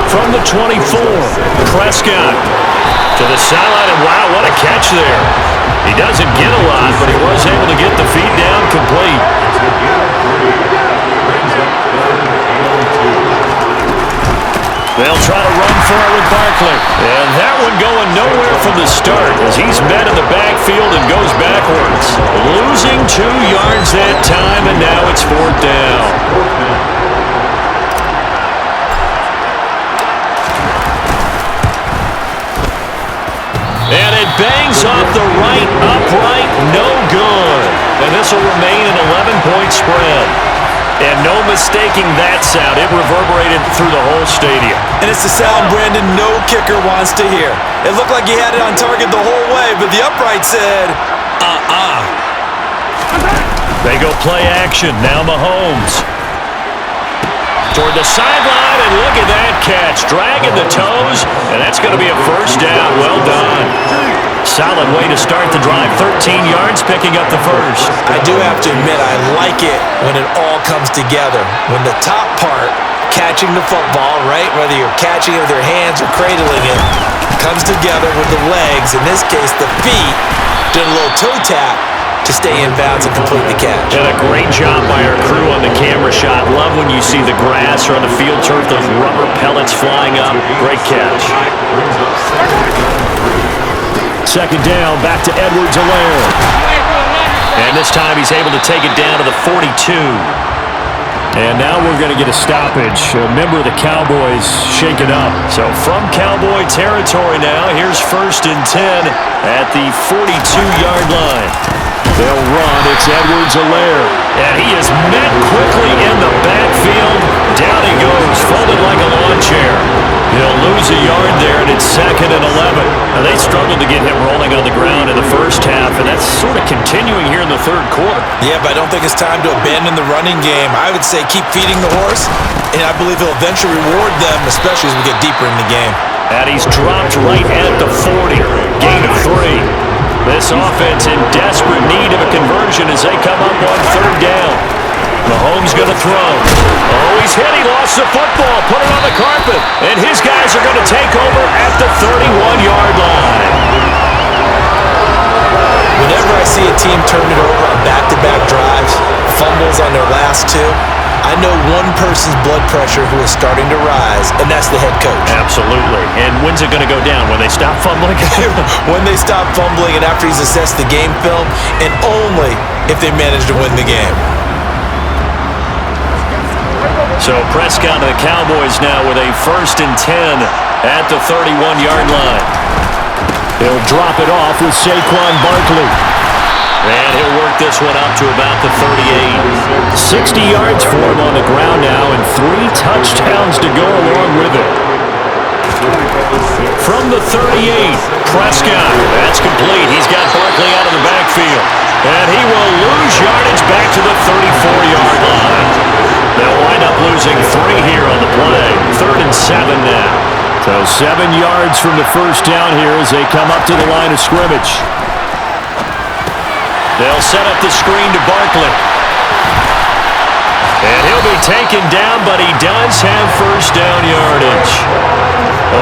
D: From the 24, Prescott to the sideline, and wow, what a catch there. He doesn't get a lot, but he was able to get the feet down complete. They'll try to run for it with Barkley. And that one going nowhere from the start as he's met in the backfield and goes backwards. Losing 2 yards that time, and now it's 4th down. And it bangs off the right upright, no good. And this will remain an 11-point spread. And no mistaking that sound. It reverberated through the whole stadium.
C: And it's the sound Brandon no kicker wants to hear. It looked like he had it on target the whole way, but the upright said,
D: They go play action. Now Mahomes. Toward the sideline, and look at that catch. Dragging the toes, and that's going to be a 1st down. Well done. Solid way to start the drive. 13 yards, picking up the 1st.
C: I do have to admit, I like it when it all comes together. When the top part, catching the football, right, whether you're catching it with your hands or cradling it, comes together with the legs, in this case the feet, did a little toe tap to stay in bounds and complete the catch.
B: And a great job by our crew on the camera shot. Love when you see the grass or on the field turf, those rubber pellets flying up. Great catch.
D: Second down, back to Edwards-Helaire.
B: And this time he's able to take it down to the 42.
D: And now we're going to get a stoppage. A member of the Cowboys shaken up.
B: So from Cowboy territory now, here's 1st and 10 at the 42-yard line.
D: They'll run. It's Edwards-Helaire.
B: And he is met quickly in the backfield. Down he goes, folded like a lawn chair. He'll lose a yard there, and it's 2nd and 11. Now, they struggled to get him rolling on the ground in the first half, and that's sort of continuing here in the third quarter.
C: Yeah, but I don't think it's time to abandon the running game. I would say keep feeding the horse, and I believe he'll eventually reward them, especially as we get deeper in the game.
B: And he's dropped right at the 40. Gain of 3. This offense in desperate need of a conversion as they come up on 3rd down. Mahomes going to throw. Oh, he's hit. He lost the football. Put it on the carpet. And his guys are going to take over at the 31-yard line.
C: Whenever I see a team turn it over on back-to-back drives, fumbles on their last 2, I know one person's blood pressure who is starting to rise, and that's the head coach.
B: Absolutely. And when's it going to go down? When they stop fumbling?
C: When they stop fumbling and after he's assessed the game film, and only if they manage to win the game.
B: So Prescott and the Cowboys now with a 1st and 10 at the 31-yard line.
D: He'll drop it off with Saquon Barkley.
B: And he'll work this one up to about the 38.
D: 60 yards for him on the ground now and 3 touchdowns to go along with it.
B: From the 38, Prescott. That's complete. He's got Barkley out of the backfield. And he will lose yardage back to the 34-yard line. They'll wind up losing 3 here on the play. 3rd and 7 now.
D: So 7 yards from the first down here as they come up to the line of scrimmage.
B: They'll set up the screen to Barkley. And he'll be taken down, but he does have first down yardage.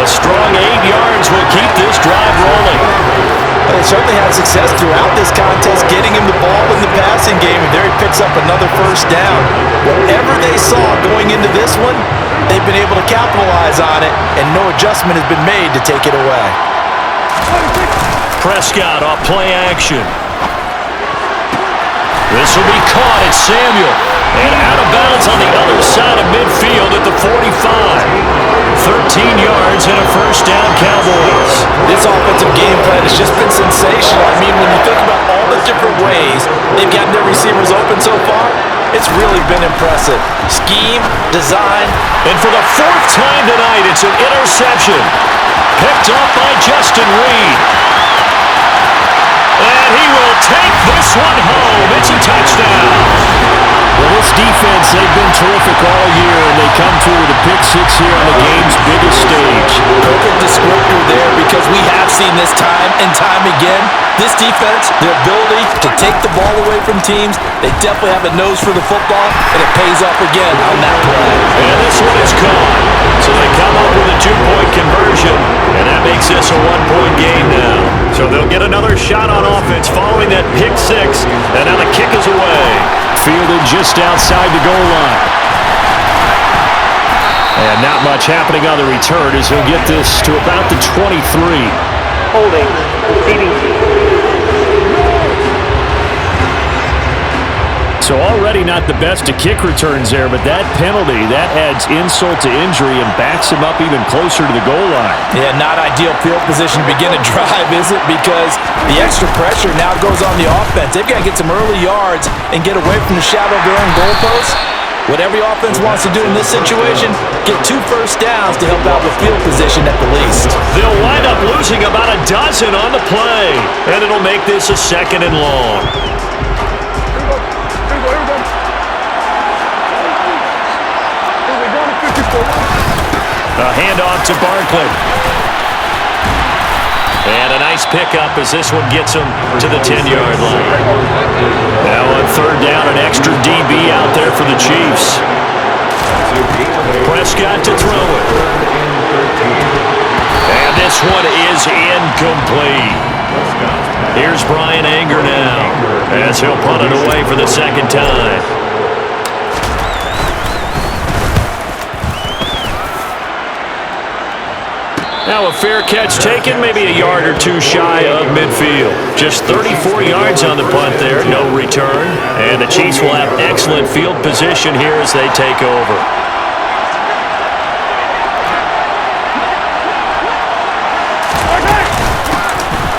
B: A strong 8 yards will keep this drive rolling.
C: Well, they certainly had success throughout this contest, getting him the ball in the passing game, and there he picks up another first down. Whatever they saw going into this one, they've been able to capitalize on it, and no adjustment has been made to take it away.
B: Prescott off play action. This will be caught at Samuel. And out of bounds on the other side of midfield at the 45. 13 yards and a first down, Cowboys.
C: This offensive game plan has just been sensational. I mean, when you think about all the different ways they've gotten their receivers open so far, it's really been impressive. Scheme, design.
B: And for the 4th time tonight, it's an interception. Picked up by Justin Reed. And he will take this one home. It's a touchdown.
D: Well, this defense, they've been terrific all year, and they come through with a pick-6 here on the game's biggest stage.
C: Perfect descriptor there, because we have seen this time and time again. This defense, their ability to take the ball away from teams, they definitely have a nose for the football, and it pays off again on that play.
B: And this one is caught. So they come up with a 2-point conversion, and that makes this a 1-point game now. So they'll get another shot on offense following that pick-6, and now the kick is away.
D: Fielded just outside the goal line. And not much happening on the return as he'll get this to about the 23.
F: Holding, receiving.
D: So already not the best of kick returns there, but that penalty, that adds insult to injury and backs him up even closer to the goal line.
C: Yeah, not ideal field position to begin a drive, is it? Because the extra pressure now goes on the offense. They've got to get some early yards and get away from the shadow of their own goalposts. What every offense wants to do in this situation, get 2 first downs to help out with field position at the least.
B: They'll wind up losing about a dozen on the play, and it'll make this a 2nd and long. A handoff to Barkley. And a nice pickup as this one gets him to the 10-yard line. Now on 3rd down, an extra DB out there for the Chiefs. Prescott to throw it. And this one is incomplete. Here's Brian Anger now, as he'll punt it away for the second time. Now a fair catch taken, maybe a yard or two shy of midfield. Just 34 yards on the punt there, no return. And the Chiefs will have excellent field position here as they take over.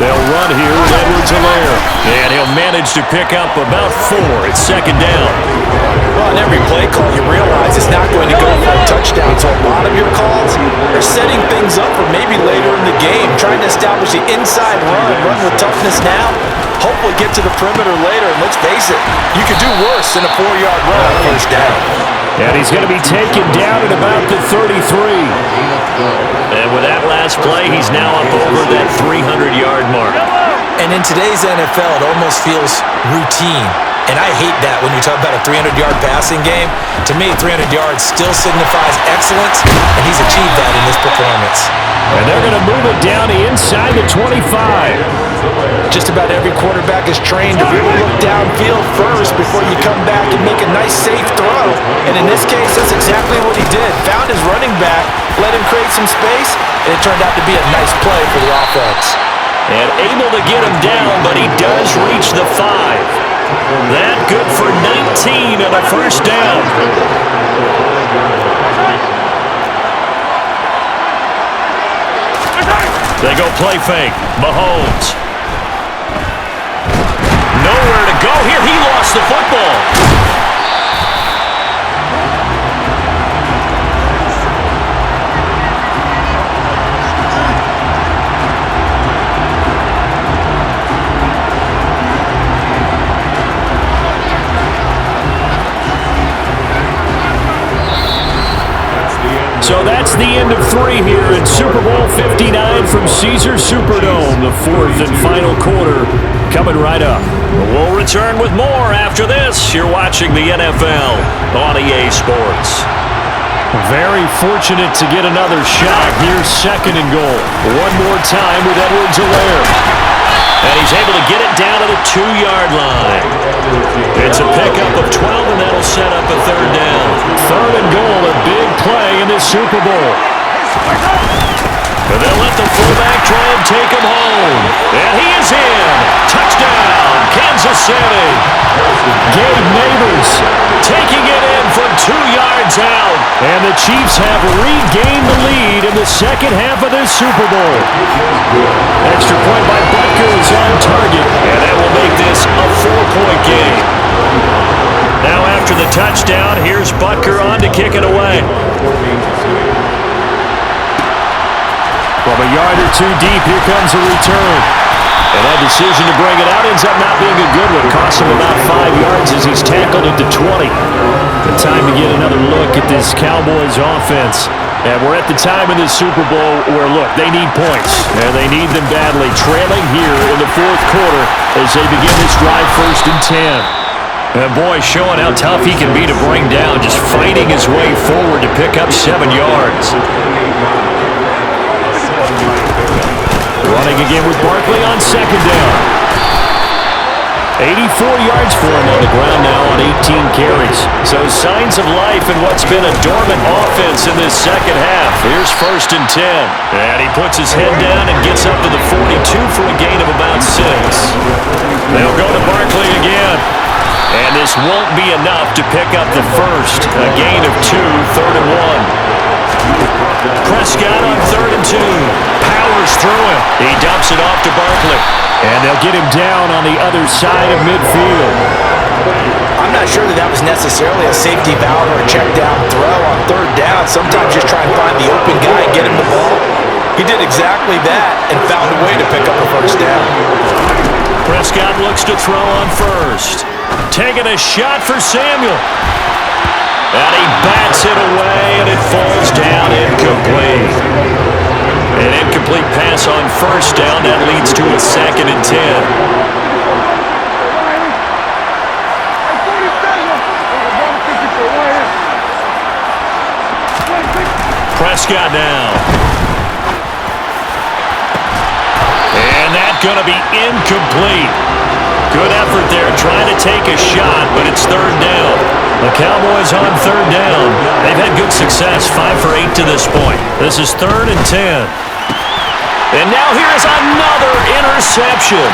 B: They'll run here with Edwards-Helaire. And he'll manage to pick up about 4. It's second down.
C: Well, on every play call, you realize it's not going to go for a touchdown. So a lot of your calls are setting things up for maybe later in the game, trying to establish the inside run with toughness now, hopefully get to the perimeter later. And let's face it, you could do worse than a 4-yard run on first down.
D: And he's going to be taken down at about the 33.
B: And with that last play, he's now up over that 300-yard mark.
C: And in today's NFL, it almost feels routine. And I hate that when you talk about a 300-yard passing game. To me, 300 yards still signifies excellence, and he's achieved that in this performance.
D: And they're going to move it down inside the 25.
C: Just about every quarterback is trained to really look downfield first before you come back and make a nice, safe throw. And in this case, that's exactly what he did. Found his running back, let him create some space, and it turned out to be a nice play for the offense.
B: And able to get him down, but he does reach the 5. That good for 19 and a first down. They go play fake. Mahomes. Nowhere to go here. He lost the football.
D: So that's the end of 3 here in Super Bowl 59 from Caesars Superdome. The 4th and final quarter coming right up.
B: We'll return with more after this. You're watching the NFL on EA Sports.
D: Very fortunate to get another shot. Here's second and goal. One more time with Edwards-Helaire.
B: And he's able to get it down to the 2-yard line. It's a pickup of 12, and that'll set up a third down.
D: Third and goal, a big play in this Super Bowl.
B: And they'll let the fullback try and take him home. And he is in. Touchdown, Kansas City.
D: Gabe Neighbors
B: taking it in from 2 yards out.
D: And the Chiefs have regained the lead in the second half of this Super Bowl. Extra point by Butker is on target.
B: And that will make this a 4-point game. Now after the touchdown, here's Butker on to kick it away.
D: From a yard or two deep, here comes a return.
B: And that decision to bring it out ends up not being a good one. Costs him about 5 yards as he's tackled at the 20.
D: The time to get another look at this Cowboys offense. And we're at the time in this Super Bowl where, look, they need points. And they need them badly. Trailing here in the 4th quarter as they begin this drive 1st and 10.
B: And boy, showing how tough he can be to bring down, just fighting his way forward to pick up 7 yards.
D: Running again with Barkley on second down. 84 yards for him on the ground now on 18 carries.
B: So signs of life in what's been a dormant offense in this second half. Here's 1st and 10. And he puts his head down and gets up to the 42 for a gain of about 6. They'll go to Barkley again. And this won't be enough to pick up the first. A gain of 2, 3rd and 1. Prescott on 3rd and 2. Powers through him. He dumps it off to Barkley.
D: And they'll get him down on the other side of midfield.
C: I'm not sure that was necessarily a safety valve or a check down throw on 3rd down. Sometimes just try and find the open guy and get him the ball. He did exactly that and found a way to pick up a 1st down.
B: Prescott looks to throw on 1st. Taking a shot for Samuel. And he bats it away, and it falls down incomplete. An incomplete pass on 1st down. That leads to a 2nd and 10. Prescott now. going to be incomplete. Good effort there trying to take a shot, but it's third down. The Cowboys on third down. They've had good success, 5 for 8 to this point. This is 3rd and 10. And now here's another interception.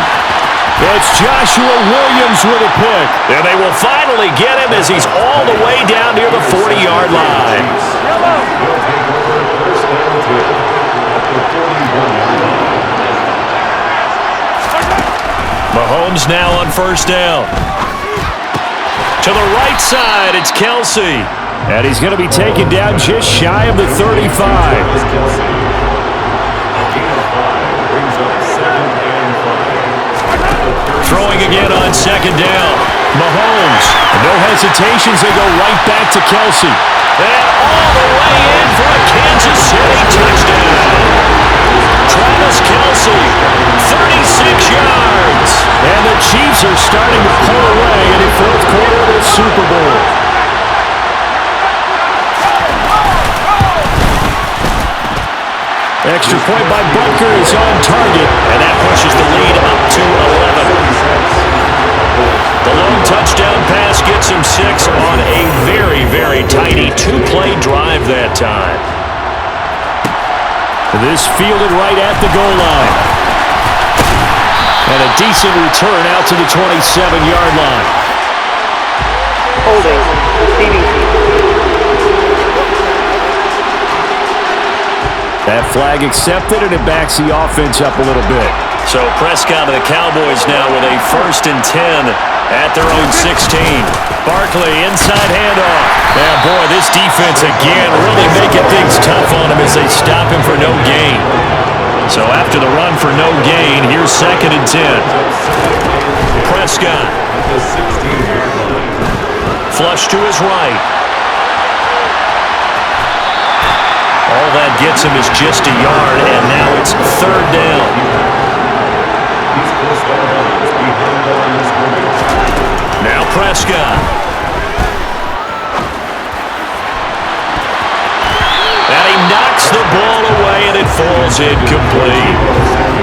B: It's Joshua Williams with a pick. And they will finally get him as he's all the way down near the 40-yard line. Mahomes now on first down. To the right side, it's Kelce.
D: And he's going to be taken down just shy of the 35.
B: Throwing again on second down. Mahomes.
D: No hesitations. They go right back to Kelce.
B: And all the way in for a Kansas City touchdown. Travis Kelce, 36 yards.
D: And the Chiefs are starting to pull away in the fourth quarter of the Super Bowl. Extra point by Butker is on target.
B: And that pushes the lead up to 11. The long touchdown pass gets him 6 on a very, very tiny 2-play drive that time.
D: This fielded right at the goal line. And a decent return out to the 27-yard line.
F: Holding. CDC.
D: That flag accepted, and it backs the offense up a little bit.
B: So Prescott of the Cowboys now with a 1st and 10 at their own 16. Barkley inside handoff. Yeah, boy, this defense again really making things tough on him as they stop him for no gain. So after the run for no gain, here's 2nd and 10. Prescott. Flush to his right. All that gets him is just a yard, and now it's 3rd down. Now Prescott. And he knocks the ball away, and it falls incomplete.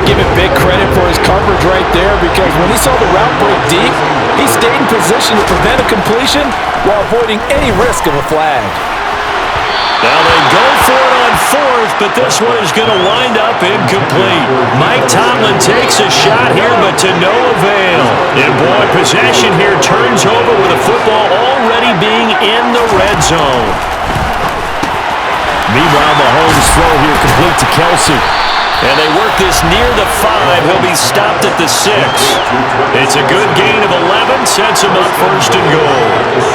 C: Give him big credit for his coverage right there, because when he saw the route break deep, he stayed in position to prevent a completion while avoiding any risk of a flag.
B: Now they go for it on 4th, but this one is going to wind up incomplete. Mike Tomlin takes a shot here, but to no avail. And boy, possession here turns over with the football already being in the red zone.
D: Meanwhile, Mahomes' throw here complete to Kelce.
B: And they work this near the 5. He'll be stopped at the 6. It's a good gain of 11. Sets him up 1st and goal.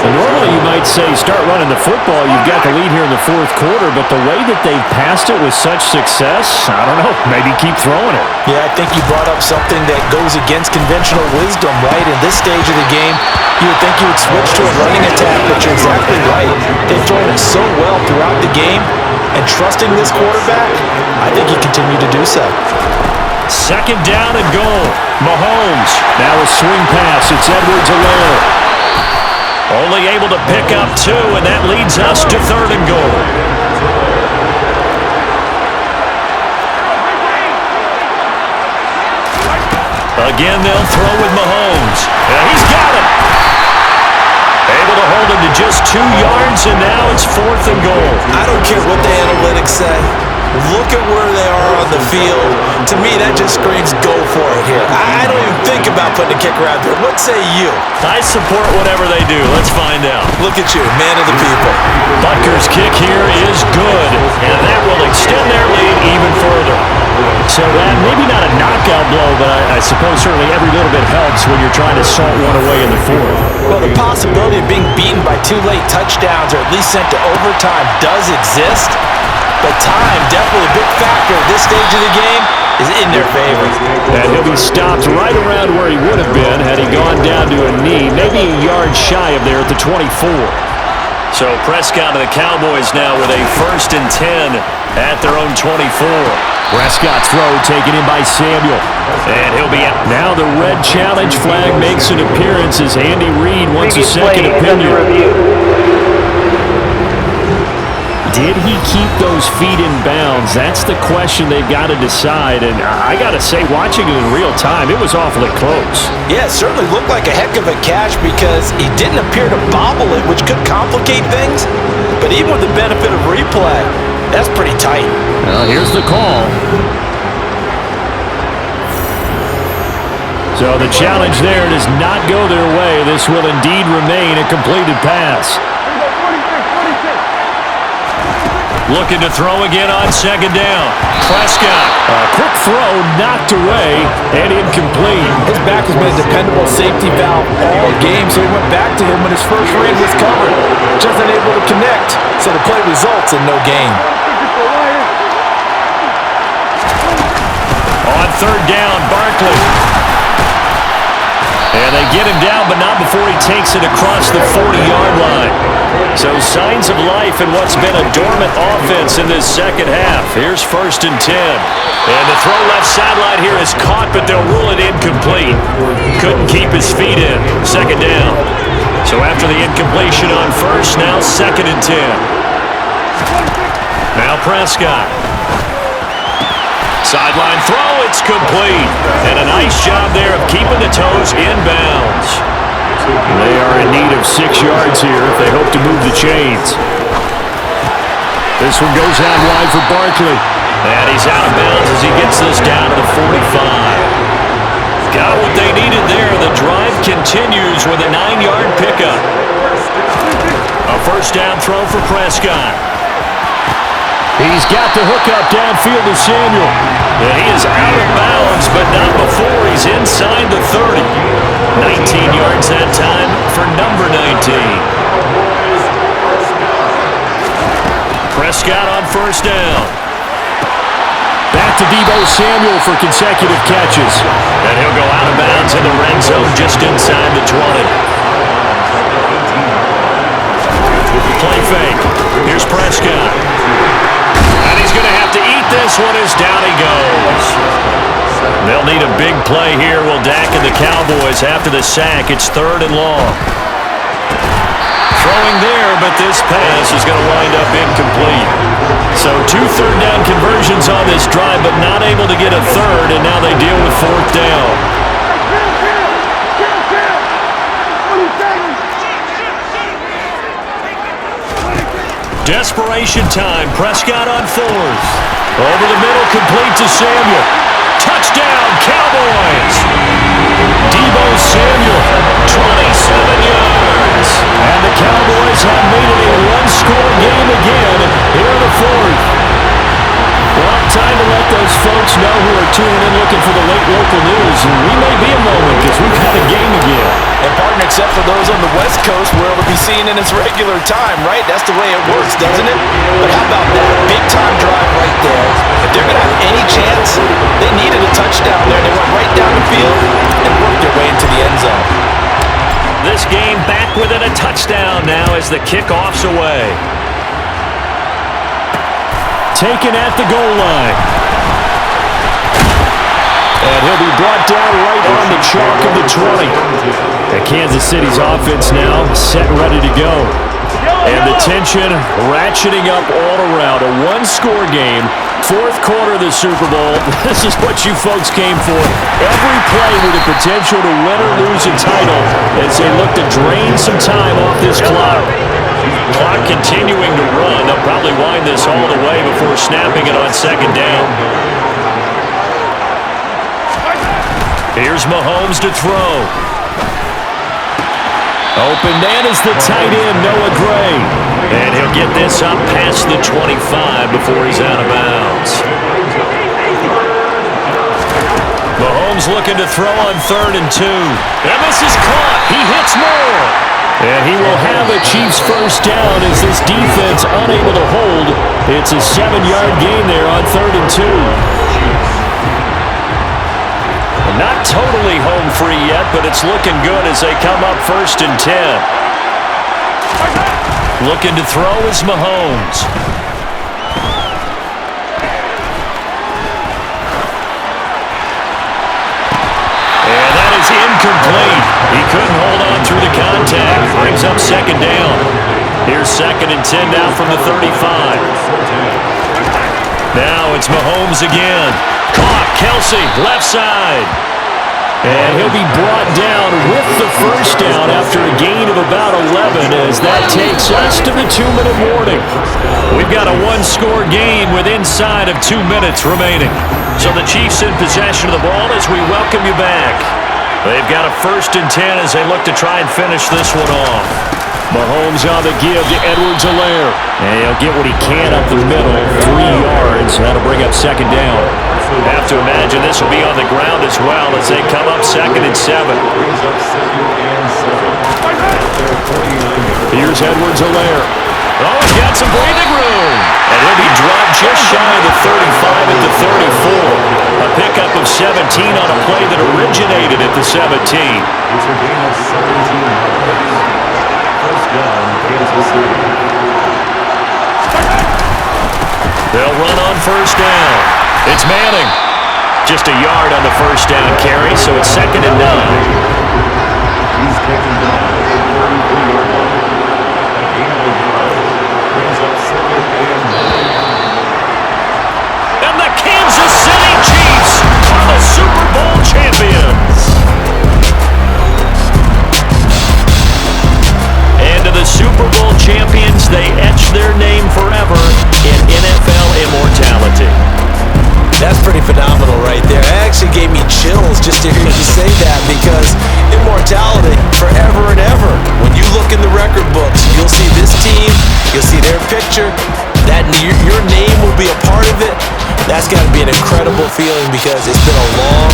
D: And normally you might say start running the football. You've got the lead here in the fourth quarter. But the way that they've passed it with such success, I don't know. Maybe keep throwing it.
C: Yeah, I think you brought up something that goes against conventional wisdom, right? In this stage of the game, you would think you would switch to a running attack, but you're exactly right. They've thrown it so well throughout the game. And trusting this quarterback, I think you continue to do so.
B: 2nd down and goal. Mahomes.
D: Now a swing pass. It's Edwards-Helaire.
B: Only able to pick up 2, and that leads us to 3rd and goal. Again, they'll throw with Mahomes. And he's got him. Able to hold him to just 2 yards, and now it's 4th and goal.
C: I don't care what the analytics say. Look at where they are on the field. To me, that just screams go for it here. I don't even think about putting a kicker out there. What say you?
B: I support whatever they do. Let's find out.
C: Look at you, man of the people.
B: Butker's kick here is good, and that will extend their lead even further.
D: So that maybe not a knockout blow, but I suppose certainly every little bit helps when you're trying to salt one away in the fourth.
C: Well, the possibility of being beaten by 2 late touchdowns or at least sent to overtime does exist. But time, definitely a big factor at this stage of the game, is in their favor.
D: And he'll be stopped right around where he would have been had he gone down to a knee, maybe a yard shy of there at the 24.
B: So Prescott of the Cowboys now with a 1st and 10 at their own 24.
D: Prescott's throw taken in by Samuel.
B: And he'll be out.
D: Now the red challenge flag makes an appearance as Andy Reid wants a second opinion. Did he keep those feet in bounds? That's the question they've got to decide. And I got to say, watching it in real time, it was awfully close.
C: Yeah, it certainly looked like a heck of a catch because he didn't appear to bobble it, which could complicate things. But even with the benefit of replay, that's pretty tight.
D: Well, here's the call. So the challenge there does not go their way. This will indeed remain a completed pass. Looking to throw again on second down. Prescott. A quick throw knocked away and incomplete.
C: His back has been a dependable safety valve all game, so he went back to him when his first read was covered. Just unable to connect, so the play results in no gain.
D: On third down, Barkley. And they get him down, but not before he takes it across the 40-yard line. So signs of life in what's been a dormant offense in this second half. Here's 1st and 10. And the throw left sideline here is caught, but they'll rule it incomplete. Couldn't keep his feet in. Second down. So after the incompletion on first, now 2nd and 10. Now Prescott. Sideline throw, it's complete. And a nice job there of keeping the toes in bounds. They are in need of 6 yards here if they hope to move the chains. This one goes out wide for Barkley. And he's out of bounds as he gets this down to the 45. Got what they needed there. The drive continues with a 9-yard pickup. A first down throw for Prescott. He's got the hookup downfield to Samuel. And he is out of bounds, but not before he's inside the 30. 19 yards that time for number 19. Prescott on first down. Back to Deebo Samuel for consecutive catches. And he'll go out of bounds in the red zone just inside the 20. Play fake. Here's Prescott. And he's going to have to eat this one as down he goes. They'll need a big play here. Will Dak and the Cowboys after the sack. It's 3rd and long. Throwing there, but this pass is going to wind up incomplete. So 2 third-down conversions on this drive, but not able to get a third, and now they deal with 4th down. Desperation time. Prescott on 4th. Over the middle, complete to Samuel. Touchdown, Cowboys! Deebo Samuel, 27 yards. And the Cowboys have made it a one-score game again here in the 4th. Well, time to let those folks know who are tuning in looking for the late local news. And we may be a moment because we've got a game again.
C: And partner, except for those on the West Coast, where it'll be seen in its regular time, right? That's the way it works, doesn't it? But how about that big-time drive right there? If they're going to have any chance, they needed a touchdown there. They went right down the field and worked their way into the end zone.
D: This game back within a touchdown now as the kickoff's away. Taken at the goal line. And he'll be brought down right on the chalk of the 20. And Kansas City's offense now set and ready to go. And the tension ratcheting up all around. A one-score game, 4th quarter of the Super Bowl. This is what you folks came for. Every play with the potential to win or lose a title as they look to drain some time off this clock. Clock continuing to run. They'll probably wind this all the way before snapping it on second down. Here's Mahomes to throw. Open man is the tight end, Noah Gray. And he'll get this up past the 25 before he's out of bounds. Mahomes looking to throw on 3rd and 2. And this is caught. He hits more. And he will have a Chiefs first down as this defense unable to hold. It's a 7-yard gain there on 3rd and 2. Not totally home free yet, but it's looking good as they come up 1st and 10. Looking to throw is Mahomes. And that is incomplete. He couldn't hold on through the contact. Brings up second down. Here's 2nd and 10 now from the 35. Now it's Mahomes again. Caught. Kelce, left side. And he'll be brought down with the first down after a gain of about 11 as that takes us to the 2-minute warning. We've got a one-score game with inside of 2 minutes remaining. So the Chiefs in possession of the ball as we welcome you back. They've got a 1st and 10 as they look to try and finish this one off. Mahomes on the give to Edwards-Helaire. And he'll get what he can up the middle, 3 yards. That'll bring up second down. Have to imagine this will be on the ground as well as they come up 2nd and 7. Here's Edwards-Helaire. Oh, he's got some breathing room. And he'll be dropped just shy of the 35 at the 34. A pickup of 17 on a play that originated at the 17. They'll run on first down. It's Manning. Just a yard on the first down carry, so it's 2nd and 9. He's taken down. And the Kansas City Chiefs are the Super Bowl champions. And to the Super Bowl champions, they etch their name forever in NFL immortality.
C: That's pretty phenomenal right there. It actually gave me chills just to hear you say that because immortality forever and ever. When you look in the record books, you'll see this team, you'll see their picture, that your name will be a part of it. That's got to be an incredible feeling because it's been a long